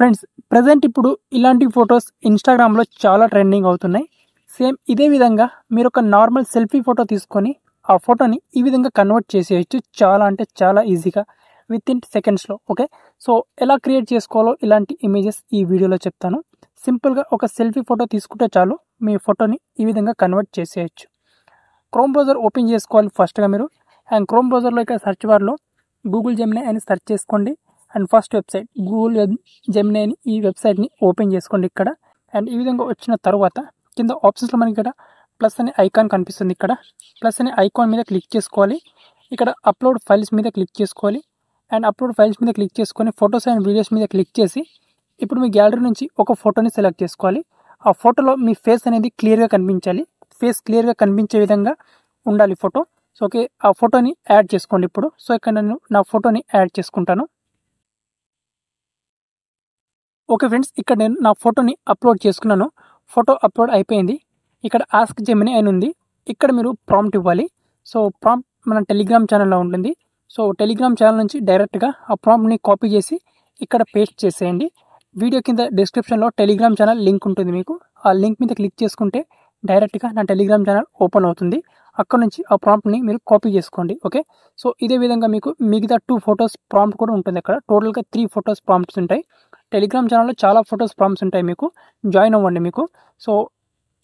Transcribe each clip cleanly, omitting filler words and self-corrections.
Friends present ఇప్పుడు ఇలాంటి photos ఇన్స్టాగ్రామ్లో చాలా ట్రెండింగ్ అవుతున్నాయి. సేమ్ ఇదే విధంగా మీరు ఒక నార్మల్ సెల్ఫీ ఫోటో తీసుకొని ఆ ఫోటోని ఈ విధంగా కన్వర్ట్ చేసేయచ్చు. చాలా అంటే చాలా ఈజీగా విత్ ఇన్ సెకండ్స్లో. ఓకే, సో ఎలా క్రియేట్ చేసుకోవాలో ఇలాంటి ఇమేజెస్ ఈ వీడియోలో చెప్తాను. సింపుల్గా ఒక సెల్ఫీ ఫోటో తీసుకుంటే చాలు మీ ఫోటోని ఈ విధంగా కన్వర్ట్ చేసేయచ్చు. క్రోమ్ బ్రౌజర్ ఓపెన్ చేసుకోవాలి ఫస్ట్గా మీరు. అండ్ క్రోమ్ బ్రౌజర్లో ఇక్కడ సెర్చ్ బార్లో గూగుల్ జెమినీ అని సెర్చ్ చేసుకోండి. And first website Google Gemini అని ఈ వెబ్సైట్ని ఓపెన్ చేసుకోండి ఇక్కడ. అండ్ ఈ విధంగా వచ్చిన తర్వాత కింద ఆప్షన్స్లో మనకి ఇక్కడ ప్లస్ అనే ఐకాన్ కనిపిస్తుంది. ఇక్కడ ప్లస్ అనే ఐకాన్ మీద క్లిక్ చేసుకోవాలి. ఇక్కడ అప్లోడ్ ఫైల్స్ మీద క్లిక్ చేసుకోవాలి. అండ్ అప్లోడ్ ఫైల్స్ మీద క్లిక్ చేసుకొని ఫొటోస్ అండ్ వీడియోస్ మీద క్లిక్ చేసి ఇప్పుడు మీ గ్యాలరీ నుంచి ఒక ఫోటోని సెలెక్ట్ చేసుకోవాలి. ఆ ఫోటోలో మీ ఫేస్ అనేది క్లియర్గా కనిపించాలి. ఫేస్ క్లియర్గా కనిపించే విధంగా ఉండాలి ఫోటో. సో ఓకే, ఆ ఫోటోని యాడ్ చేసుకోండి ఇప్పుడు. సో ఇక్కడ నేను నా ఫోటోని యాడ్ చేసుకుంటాను. ఓకే ఫ్రెండ్స్, ఇక్కడ నేను నా ఫోటోని అప్లోడ్ చేసుకున్నాను. ఫోటో అప్లోడ్ అయిపోయింది. ఇక్కడ ఆస్క్ జెమినీ అని ఉంది. ఇక్కడ మీరు ప్రాంప్ట్ ఇవ్వాలి. సో ప్రాంప్ట్ మన టెలిగ్రామ్ ఛానల్లో ఉంటుంది. సో టెలిగ్రామ్ ఛానల్ నుంచి డైరెక్ట్గా ఆ ప్రాంప్ట్ని కాపీ చేసి ఇక్కడ పేస్ట్ చేసేయండి. వీడియో కింద డిస్క్రిప్షన్లో టెలిగ్రామ్ ఛానల్ లింక్ ఉంటుంది. మీకు ఆ లింక్ మీద క్లిక్ చేసుకుంటే డైరెక్ట్గా నా టెలిగ్రామ్ ఛానల్ ఓపెన్ అవుతుంది. అక్కడ నుంచి ఆ ప్రాంప్ట్ని మీరు కాపీ చేసుకోండి. ఓకే, సో ఇదే విధంగా మీకు మిగతా 2 ఫొటోస్ ప్రాంప్ట్ కూడా ఉంటుంది. అక్కడ టోటల్గా 3 ఫొటోస్ ప్రాంప్ట్స్ ఉంటాయి. టెలిగ్రామ్ ఛానల్లో చాలా ఫొటోస్ ప్రాంప్ట్స్ ఉంటాయి. మీకు జాయిన్ అవ్వండి మీకు. సో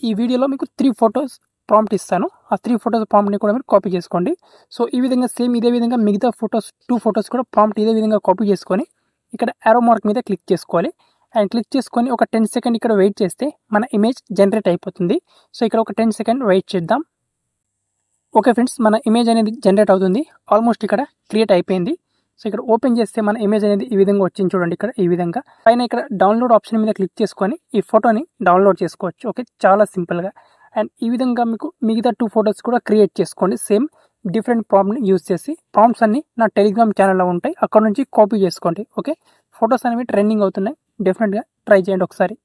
ఈ వీడియోలో మీకు 3 ఫొటోస్ ప్రాంప్ట్ ఇస్తాను. ఆ 3 ఫొటోస్ ప్రాంప్ట్ని కూడా మీరు కాపీ చేసుకోండి. సో ఈ విధంగా సేమ్ ఇదే విధంగా మిగతా ఫొటోస్ 2 ఫొటోస్ కూడా ప్రాంప్ట్ ఇదే విధంగా కాపీ చేసుకొని ఇక్కడ యారో మార్క్ మీద క్లిక్ చేసుకోవాలి. అండ్ క్లిక్ చేసుకొని ఒక 10 సెకండ్ ఇక్కడ వెయిట్ చేస్తే మన ఇమేజ్ జనరేట్ అయిపోతుంది. సో ఇక్కడ ఒక 10 సెకండ్ వెయిట్ చేద్దాం. ఓకే ఫ్రెండ్స్, మన ఇమేజ్ అనేది జనరేట్ అవుతుంది. ఆల్మోస్ట్ ఇక్కడ క్రియేట్ అయిపోయింది. సో ఇక్కడ ఓపెన్ చేస్తే మన ఇమేజ్ అనేది ఈ విధంగా వచ్చింది చూడండి. ఇక్కడ ఈ విధంగా పైన ఇక్కడ డౌన్లోడ్ ఆప్షన్ మీద క్లిక్ చేసుకొని ఈ ఫోటోని డౌన్లోడ్ చేసుకోవచ్చు. ఓకే, చాలా సింపుల్గా. అండ్ ఈ విధంగా మీకు మిగతా 2 ఫొటోస్ కూడా క్రియేట్ చేసుకోండి. సేమ్ డిఫరెంట్ ప్రాంప్ట్ని యూజ్ చేసి. ప్రాంప్ట్స్ అన్ని నా టెలిగ్రామ్ ఛానల్లో ఉంటాయి. అక్కడ నుంచి కాపీ చేసుకోండి. ఓకే, ఫొటోస్ అనేవి ట్రెండింగ్ అవుతున్నాయి. డెఫినెట్గా ట్రై చేయండి ఒకసారి.